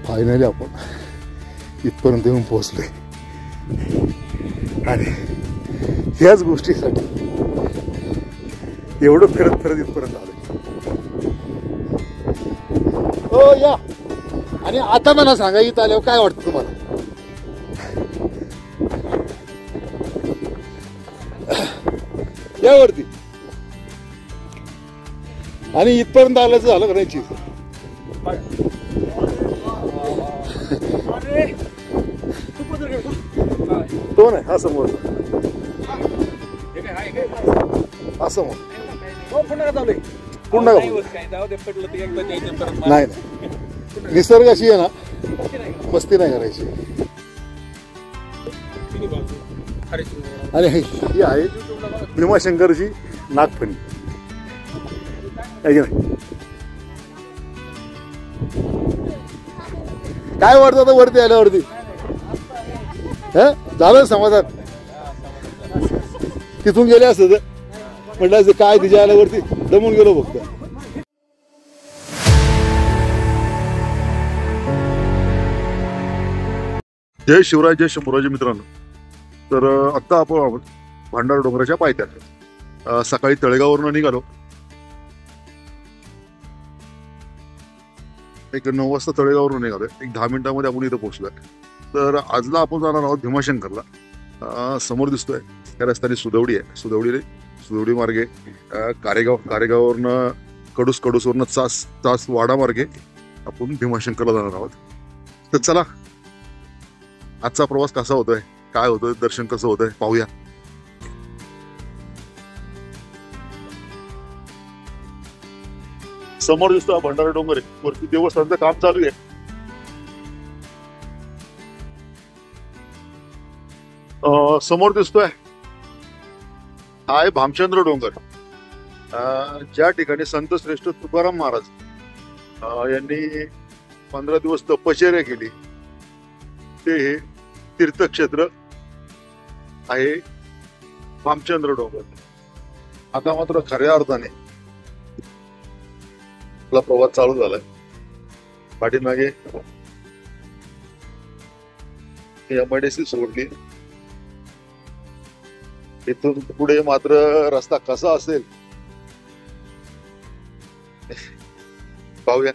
Finally आपण इथपर्यंत येऊन पोहोचलोय आणि ह्याच गोष्टीसाठी एवढं फिरत फिरत इथपर्यंत आलोय. हो या. आणि आता मला सांगा इथं आल्यावर काय वाटतं तुम्हाला? यावरती आणि इथपर्यंत आल्याचं झालं करायची तो नाही हा समोर हा समोर पुन्हा नाही निसर्गाशी आहे ना मस्ती नाही करायची. आणि ही आहे भीमाशंकरची नागफणी आहे की नाही? काय वाटतं आता वरती आल्यावरती? झालं समाधान? तिथून गेले असत म्हटलं काय तिच्या आल्यावरती दमून गेलो फक्त. जय शिवराय जय शंभूराजे मित्रांनो. तर आत्ता आपण भांडार डोंगराच्या पायथ्यात सकाळी तळेगाववरून निघालो. एक 9 वाजता तळेगाववरून निघालोय. एक 10 मिनिटांमध्ये आपण इथं पोहोचलोय. तर आजला आपण जाणार आहोत भीमाशंकरला. समोर दिसतोय त्या रस्त्याने सुदवडी आहे. सुदवडी मार्गे कारेगाववरनं कडूसवरनं चास वाडा मार्गे आपण भीमाशंकरला जाणार आहोत. तर चला आजचा प्रवास कसा होतोय, काय होतोय, दर्शन कसं होतंय पाहूया. समोर दिसतो भंडारा डोंगर आहे. वरती देवस्थानचं काम चालू आहे. समोर दिसतोय हा आहे भामचंद्र डोंगर. ज्या ठिकाणी संत श्रेष्ठ तुकाराम महाराज यांनी 15 दिवस तपश्चर्या केली ते हे तीर्थक्षेत्र आहे भामचंद्र डोंगर. आता मात्र खऱ्या अर्थाने आपला प्रवास चालू झालाय. पाठीमागे MIDC सोडली. इथून पुढे मात्र रस्ता कसा असेल पाहूया.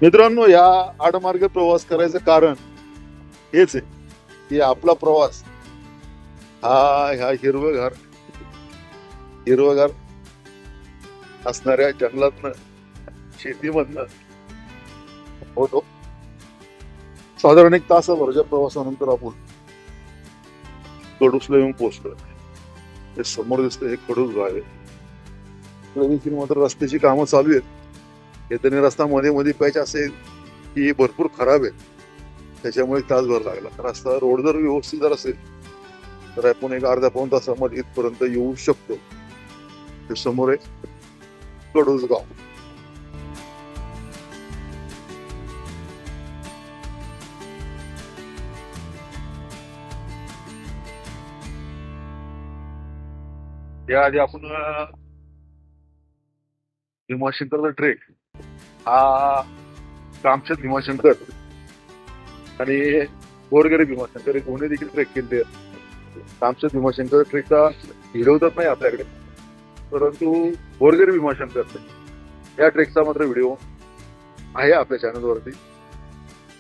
मित्रांनो, या आडमार्ग प्रवास करायचं कारण हेच आहे की आपला प्रवास ह्या हिरवगार असणाऱ्या जंगलातनं शेतीमधनं होतो. साधारण 1 तासाभराच्या प्रवासानंतर आपण कडूसला येऊन पोहोचलो. ते समोर दिसतं हे कडूस गाव आहे. मात्र रस्त्याची कामं चालू आहेत. येताना रस्ता मध्ये पाहिजे असेल की भरपूर खराब आहे. त्याच्यामुळे तासभर लागला. रस्ता रोड जर व्यवस्थित जर असेल तर आपण एक अर्ध्या-पाऊण तासामध्ये इथपर्यंत येऊ शकतो. ते समोर आहे कडूस गाव. याआधी आपण भीमाशंकरचा ट्रेक हा कामशेत भीमाशंकर आणि बोरगेरे भीमाशंकर एक होणे देखील ट्रेक केले. कामशेत भीमाशंकर ट्रेकचा व्हिडिओ तर नाही आपल्याकडे, परंतु बोरगेरे भीमाशंकर या ट्रेकचा मात्र व्हिडिओ आहे आपल्या चॅनलवरती.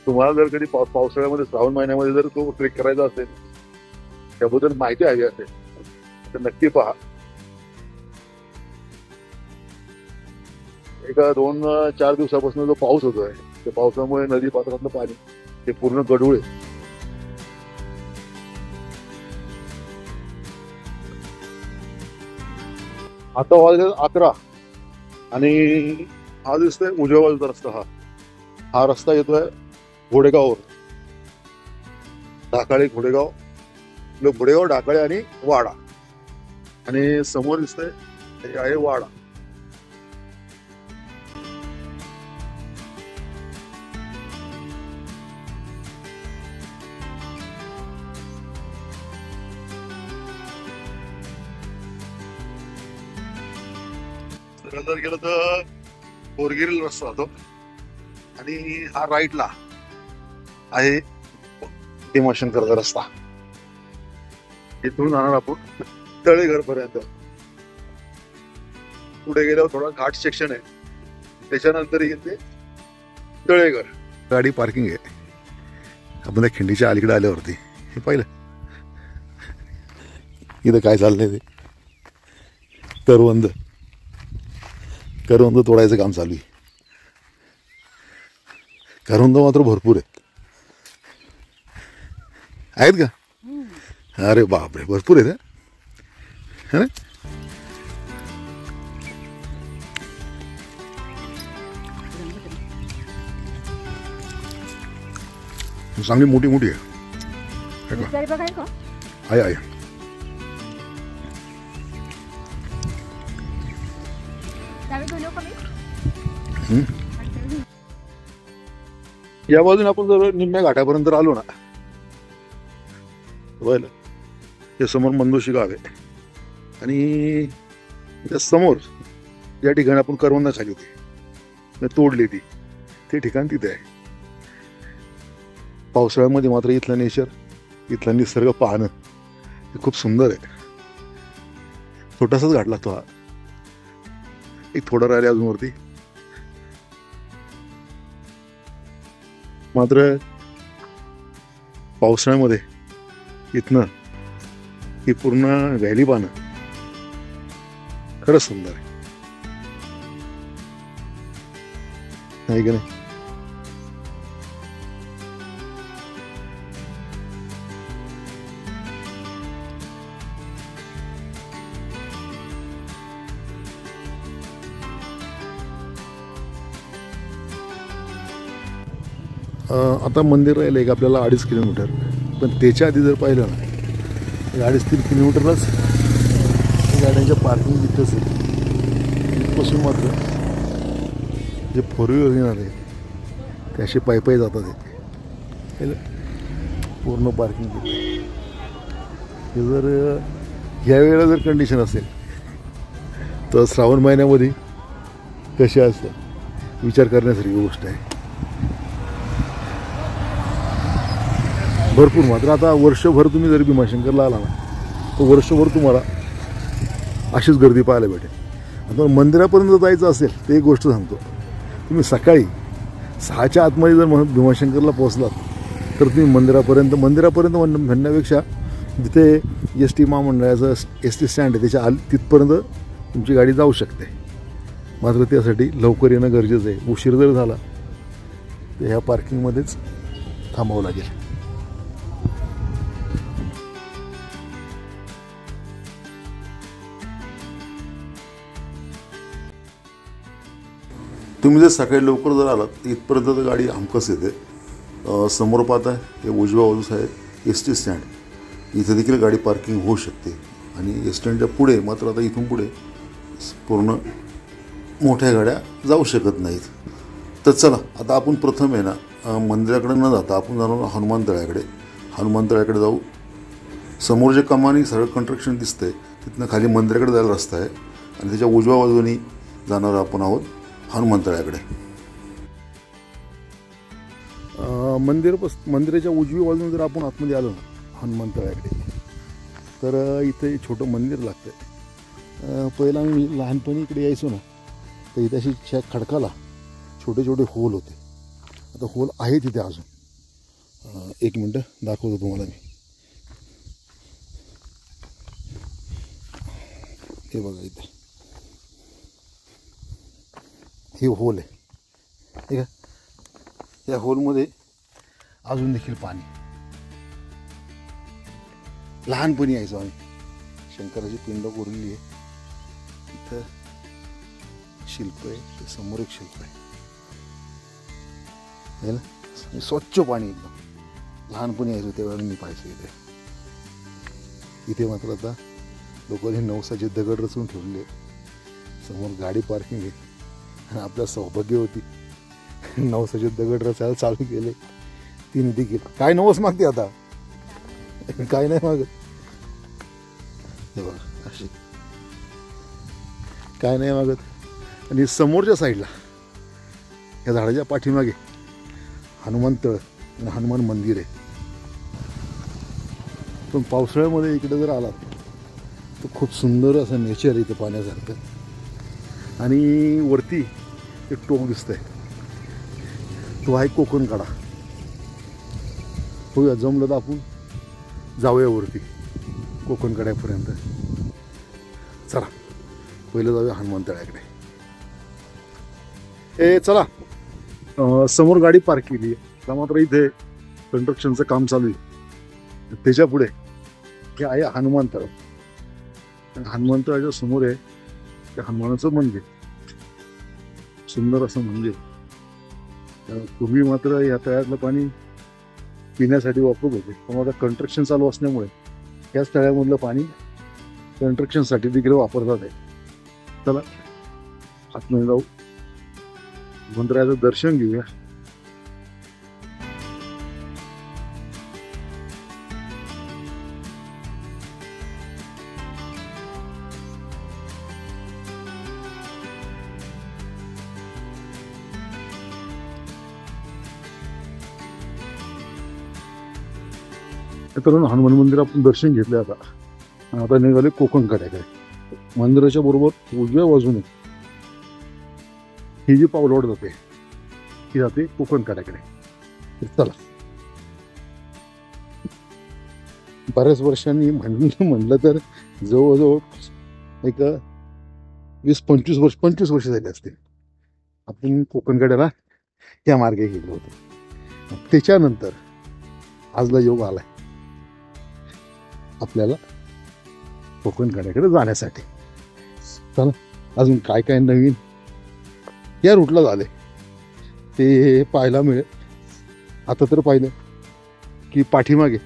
तुम्हाला जर कधी पावसाळ्यामध्ये श्रावण महिन्यामध्ये जर तो ट्रेक करायचा असेल, त्याबद्दल माहिती हवी असेल तर नक्की पहा. एका 2-4 दिवसापासून जो पाऊस होतोय त्या पावसामुळे नदी पात्रातलं पाणी ते पूर्ण गढूळ आहे. आता वाजले 11 आणि हा दिसतोय उजव्या बाजूचा रस्ता. हा रस्ता येतोय घोडेगाववर. ढाकाळे घोडेगाव, ढाकाळे आणि वाडा. आणि समोर दिसतंय हे आहे वाडा. जर गेलं तर बोरगिरीला रस्ता जातो आणि हा राईटला आहे भीमाशंकरचा रस्ता. इथून जाणार आपण तळेघर पर्यंत. पुढे गेल्यावर थोडा घाट सेक्शन आहे, त्याच्यानंतर येते तळेघर. गाडी पार्किंग आहे. आपण त्या खिंडीच्या अलीकडे आल्यावरती हे पाहिलं इथं काय चाललंय ते करवंद तोडायचं काम चालू आहे. करवंद मात्र भरपूर आहेत का? अरे बापरे, भरपूर आहेत है ना. चांगली मोठी मोठी आहे. आहे या बाजूने आपण जर निम्म्या घाटापर्यंत आलो ना, बघायला हे समोर मंदोशी गाव आहे आणि त्या समोर ज्या ठिकाणी आपण करवंद खाली होती तोडली ती, ते ठिकाण तिथे आहे. पावसाळ्यामध्ये मात्र इथलं नेचर, इथला निसर्ग पाहणं हे खूप सुंदर आहे. छोटासाच घाट लागतो हा, एक थोडा राहिले अजून वरती. मात्र पावसाळ्यामध्ये इथनं ही पूर्ण व्हॅली पाहणं खरंच सुंदर आहे, नाही का नाही. आता मंदिर राहिलं एक आपल्याला 2.5 किलोमीटर, पण त्याच्या आधी जर पाहिलं ना 2.5-3 किलोमीटरलाच गाड्यांच्या पार्किंग तिथंच आहे. इथपासून मात्र जे 4 व्हीलर येणार आहे ते असे पायी जातात. हे पूर्ण पार्किंग तिथे. हे जर ह्या वेळेला जर कंडिशन असेल तर श्रावण महिन्यामध्ये कसे असतं विचार करण्यासारखी गोष्ट आहे. भरपूर. मात्र आता वर्षभर तुम्ही जर भीमाशंकरला आला ना तर वर्षभर तुम्हाला अशीच गर्दी पाहायला भेटेल. आता मंदिरापर्यंत जायचं असेल तर एक गोष्ट सांगतो, तुम्ही सकाळी 6च्या आतमध्ये जर भीमाशंकरला पोहोचलात तर तुम्ही मंदिरापर्यंत म्हणण्यापेक्षा जिथे एस टी महामंडळाचं ST स्टँड आहे त्याच्या तिथपर्यंत तुमची गाडी जाऊ शकते. मात्र त्यासाठी लवकर येणं गरजेचं आहे. उशीर जर झाला तर ह्या पार्किंगमध्येच थांबावं लागेल. तुम्ही जर सकाळी लवकर जर आलात तर इथपर्यंत तर गाडी हमखास येते. समोर पाहताय हे उजव्या बाजूस आहे ST स्टँड, इथे देखील गाडी पार्किंग होऊ शकते. आणि स्टँडच्या पुढे मात्र आता इथून पुढे पूर्ण मोठ्या गाड्या जाऊ शकत नाहीत. तर चला आता आपण प्रथम आहे ना मंदिराकडे न जाता आपण जाणार हनुमान तळ्याकडे जाऊ. समोर जे कमानी सगळं कंस्ट्रक्शन दिसतंय तिथनं खाली मंदिराकडे जायला रस्ता आहे आणि त्याच्या उजव्या बाजूने जाणार आपण आहोत हनुमान तळ्याकडे. मंदिराच्या उजवी बाजूने जर आपण आतमध्ये आलो ना हनुमान तळ्याकडे तर इथे छोटं मंदिर लागतं. पहिला मी लहानपणी इकडे यायचो ना तर इथे अशी खडकाला छोटे छोटे होल होते. आता होल आहे तिथे अजून. एक मिनटं दाखवतो तुम्हाला मी. हे बघा इथे हे होल आहे, ठीक आहे. या होलमध्ये अजून देखील पाणी. लहानपणी यायचो आम्ही. शंकराची पिंड कोरलेली आहे. इथं शिल्प आहे, ते समोर एक शिल्प आहे ना. स्वच्छ पाणी एकदम. लहानपणी यायचो त्यावेळेला मी पाहायचो इथे. इथे मात्र आता लोकांनी नवसाचे दगड रचून ठेवले. समोर गाडी पार्किंग आहे आणि आपल्या सौभाग्य होती नवसाचे दगड रचायला चालू केले. तिने देखील काय नवस मागते आता, काय नाही मागत. हे बघा अशी काय नाही मागत. आणि समोरच्या साईडला या झाडाच्या पाठीमागे हनुमान तळ आणि हनुमान मंदिर आहे. पण पावसाळ्यामध्ये इकडे जर आलात तर खूप सुंदर असं नेचर इथं पाहण्यासारखं. आणि वरती एक टोक दिसतंय, तो आहे कोकण कडा. होऊया जमलं तर आपण जाऊया वरती कोकण कड्यापर्यंत. चला पहिलं जाऊया हनुमान तळ्याकडे. चला. समोर गाडी पार्क केली आहे का, मात्र इथे कंस्ट्रक्शनचं काम चालू आहे. त्याच्या पुढे हे आहे हनुमान तळ. हनुमान तळाच्या समोर आहे ते हनुमानाचं मंदिर, सुंदर असं मंदिर. पूर्वी मात्र या तळ्यातलं पाणी पिण्यासाठी वापरत होते, पण आता कंस्ट्रक्शन चालू असल्यामुळे याच तळ्यामधलं पाणी कंस्ट्रक्शनसाठी देखील वापरतात आहे. चला आतमध्ये जाऊ, मंदिराचं दर्शन घेऊया. मित्रांनो, हनुमान मंदिर आपण दर्शन घेतले. आता निघाले कोकण कड्याकडे. मंदिराच्या बरोबर उजव्या बाजूने ही जी पावलवाट जाते ही जाते कोकण कड्याकडे. चला, बऱ्याच वर्षांनी म्हणलं तर जवळजवळ एक 20-25 वर्ष झाले असतील आपण कोकण कड्याला या मार्गे गेलो होतो. त्याच्यानंतर आजला योग आलाय आपल्याला कोकण कड्याकडे जाण्यासाठी. चला, अजून काय काय नवीन या रूटला झाले ते पाहायला मिळेल. आता तर पाहिलं की पाठीमागे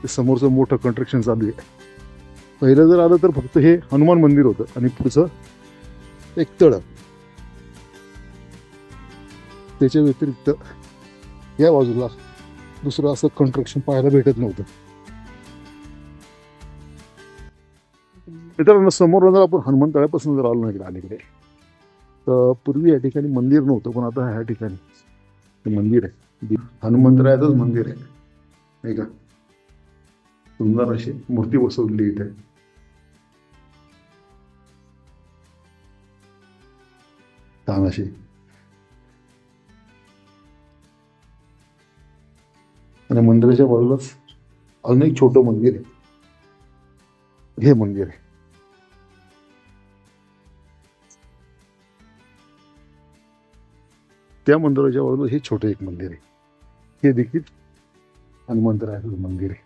ते समोरचं मोठं कंस्ट्रक्शन चालू आहे. पहिलं जर आलं तर फक्त हे हनुमान मंदिर होतं आणि पुढचं एक तळ. त्याच्या व्यतिरिक्त या बाजूला दुसरं असं कंस्ट्रक्शन पाहायला भेटत नव्हतं. मित्रांनो, समोर जर आपण हनुमान तळ्यापासून जर आलो नाही अलीकडे, तर पूर्वी या ठिकाणी मंदिर नव्हतं, पण आता ह्या ठिकाणी मंदिर आहे. हनुमान तळ्याचंच मंदिर आहे नाही का. सुंदर अशी मूर्ती बसवलेली इथे. छान अशी. आणि मंदिराच्या बाजूलाच अजून एक छोटं मंदिर आहे. हे मंदिर आहे. त्या मंदिराच्या बाजूला हे छोटं एक मंदिर आहे. हे देखील हनुमंतरायाचं मंदिर आहे.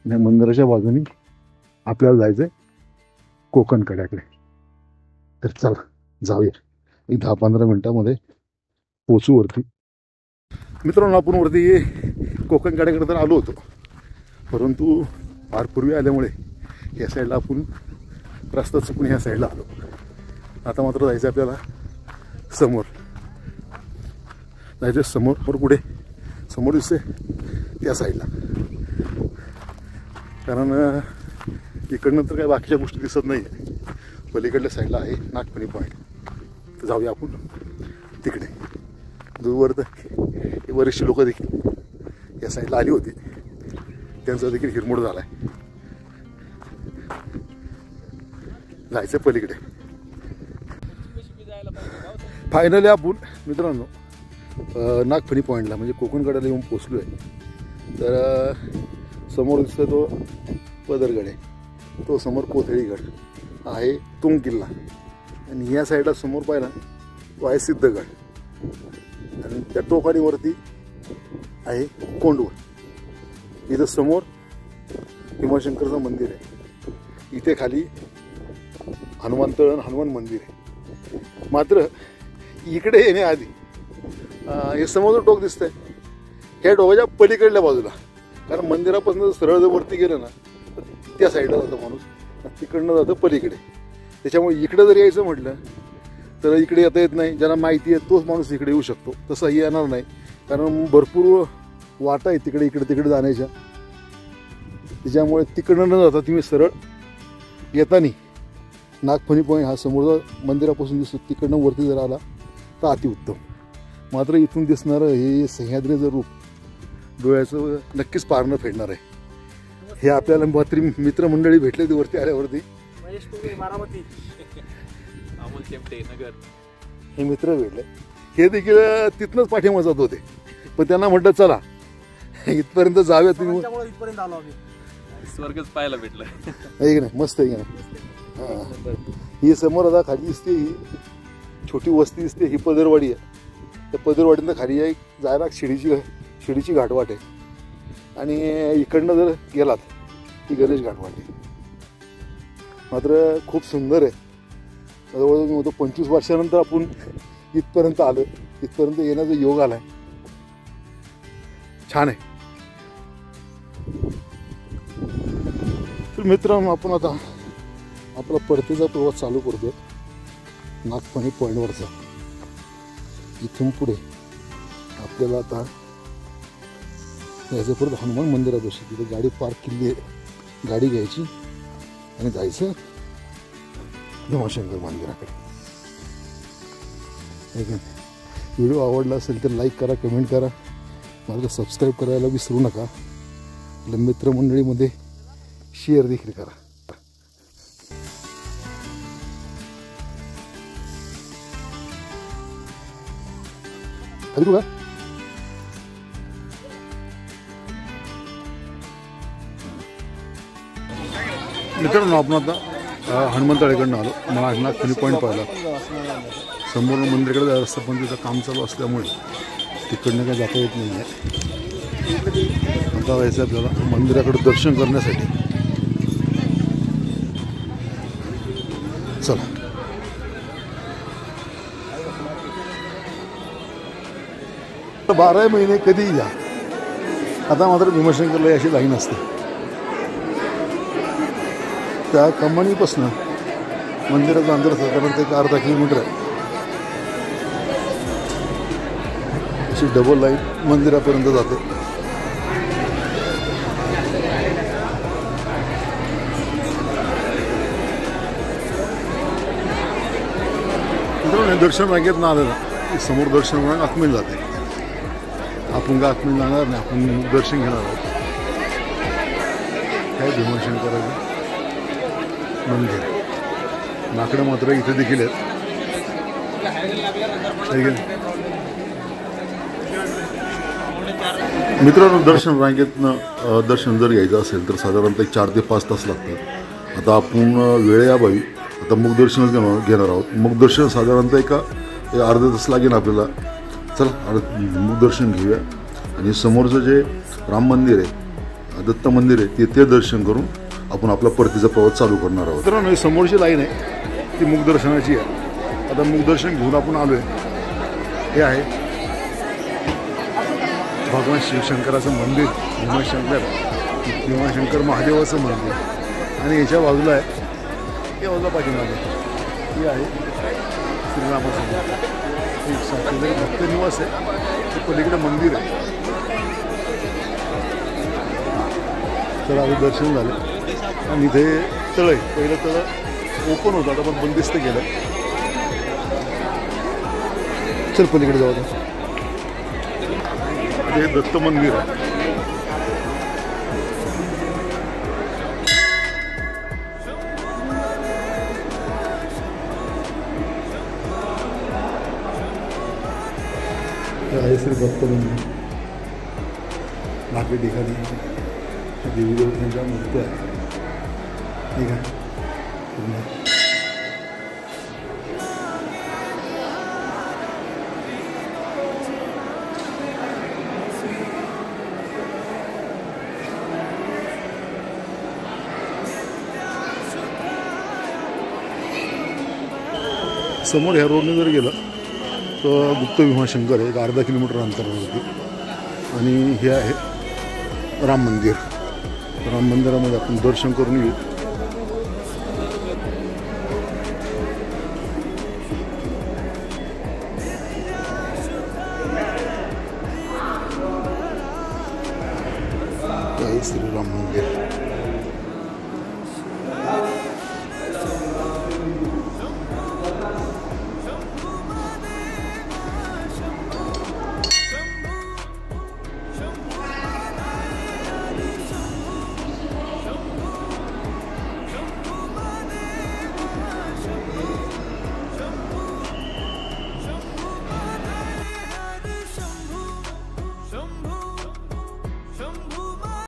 आणि मंदिराच्या बाजूने आपल्याला जायचंय कोकण कड्याकडे. तर चला जाऊया. एक 10-15 मिनिटांमध्ये पोचू वरती. मित्रांनो, आपण वरती कोकण कड्याकडे तर आलो होतो, परंतु फार पूर्वी आल्यामुळे या साईडला आपण रस्ता चुकून ह्या साईडला आलो. आता मात्र जायचं आपल्याला समोर. जायचं समोर पुढे समोर दिसते त्या साईडला. कारण इकडनं तर काही बाकीच्या गोष्टी दिसत नाही आहे. पलीकडल्या साईडला आहे नागपणी पॉईंट. तर जाऊया आपण तिकडे. दूरवर तर बरेचसे लोक देखील या साईडला आली होती, त्यांचा देखील हिरमोड झाला आहे. जायचं पलीकडे. फायनली आपण मित्रांनो नागफणी पॉईंटला म्हणजे कोकण कड्याला येऊन पोचलो आहे. तर समोर दिसतो तो पदरगड आहे, तो समोर कोथळीगड आहे, तुंग किल्ला. आणि या साईडला समोर पाहिला तो आहे सिद्धगड. आणि त्या टोकाडीवरती आहे कोंडवळ. इथं समोर भीमाशंकरचं मंदिर आहे. इथे खाली हनुमान तळ आणि हनुमान मंदिर आहे. मात्र इकडे येण्याआधी हे समोरचं टोक दिसतंय, ह्या टोकाच्या पलीकडल्या बाजूला. कारण मंदिरापासून सरळ जर वरती गेलं ना तर त्या साईडला जातं माणूस, तिकडनं जातं पलीकडे. त्याच्यामुळे इकडं जर यायचं म्हटलं तर इकडे येता येत नाही. ज्यांना माहिती आहे तोच माणूस इकडे येऊ शकतो, तसंही येणार नाही. कारण भरपूर वाटा आहे तिकडे इकडे तिकडे जाण्याच्या. त्याच्यामुळे तिकडनं न जाता तुम्ही सरळ येताना नागफणी पॉईंट हा समोरचा मंदिरापासून दिसतो, तिकडनं वरती जर आला तर अतिउत्तम. मात्र इथून दिसणारं हे सह्याद्रीचं रूप डोळ्याचं नक्कीच पार न फेडणार आहे. हे आपल्याला मित्रमंडळी भेटले ते वरती आल्यावरती. हे मित्र भेटले, हे देखील तिथनंच पाठीमागे जात होते, पण त्यांना म्हटलं चला इथपर्यंत जाऊया तुम्ही. इथपर्यंत आलो आम्ही, स्वर्गच पाहायला भेटलं. आहे की नाही, मस्त आहे की नाही. ही समोर आता खाली दिसते, ही छोटी वस्ती दिसते, ही पदरवाडी आहे. त्या पदरवाडीनं खाली एक जायला शिडीची घाटवाट आहे. आणि इकडनं जर गेलात ही गणेश घाटवाट आहे. मात्र खूप सुंदर आहे. जवळजवळ मी म्हणतो 25 वर्षानंतर आपण इथपर्यंत आलो. इथपर्यंत येण्याचा योग आलाय. छान आहे. तर मित्रांनो, आपण आता आपला परतीचा प्रवास चालू करतो नागपाणी पॉईंटवरचा. इथून पुढे आपल्याला आता जायचं परत हनुमान मंदिरापाशी. तिथे गाडी पार्क केली आहे, गाडी घ्यायची आणि जायचं भीमाशंकर मंदिराकडे. व्हिडिओ आवडला असेल तर लाईक करा, कमेंट करा, मला सबस्क्राईब करायला विसरू नका. आपल्या मित्रमंडळीमध्ये शेअर देखील करा. का मित्रांनो, आपण आता हनुमंतवाडीकडनं आलो. मला नागपणी पॉईंट पाहिला. समोर मंदिराकडे जायचं असतं, पण तिथं काम चालू असल्यामुळे तिकडनं काही जाता येत नाही आहे. आता जायचं आपल्याला मंदिराकडे दर्शन करण्यासाठी. चला. तर 12 महिने कधीही जा. आता मात्र भीमाशंकरला अशी लाईन असते. त्या कमानीपासून मंदिराचं अंतर साधारणतः 1 अर्धा किलोमीटर आहे. अशी डबल लाईन मंदिरापर्यंत जाते. मित्रांनो, दर्शन रांगेत ना आलं ना, समोर दर्शन रांग आतमध्ये जाते. आपण का आतमध्ये जाणार नाही, आपण दर्शन घेणार आहोत. काय भीमाशंकराचं मंदिर. माकडं मात्र इथे देखील आहेत. मित्रांनो, दर्शन रांगेतनं दर्शन जर घ्यायचं असेल तर साधारणतः 4 ते 5 तास लागतात. आता आपण वेळेअभावी आता मुखदर्शनच घेणार आहोत. मुखदर्शन साधारणतः एक अर्धा तास लागेल आपल्याला. चला मुखदर्शन घेऊया आणि समोरचं जे राम मंदिर आहे, दत्त मंदिर आहे, ते दर्शन करून आपण आपला परतीचा प्रवास चालू करणार आहोत. मित्रांनो, समोरची लाईन आहे ती मुखदर्शनाची आहे. आता मुखदर्शन घेऊन आपण आलो आहे. हे आहे भगवान शिवशंकराचं मंदिर, भीमाशंकर महादेवाचं मंदिर. आणि याच्या बाजूला आहे, या बाजूला पाठीमागे हे आहे श्रीरामाचं मंदिर. एक साक्षीदारी भक्त निवास आहे. ते पलीकडे मंदिर आहे. तर आधी दर्शन झालं आणि इथे तळ आहे. पहिलं तळ ओपन होतं, आता पण बंदिस्त केलं. चल पलीकडे जाऊ. हे दत्त मंदिर आहे. हे श्री दत्त मंदिर. बाकी ठिकाणी देवी देवतांच्या मूर्त्या आहेत. ठीक आहे. समोर ह्या रोडने जर गेलं तर गुप्त भीमाशंकर आहे, 1 अर्धा किलोमीटर अंतरावरती. आणि हे आहे राम मंदिर. राम मंदिरामध्ये आपण दर्शन करून येऊ. श्रीराम मंदिर.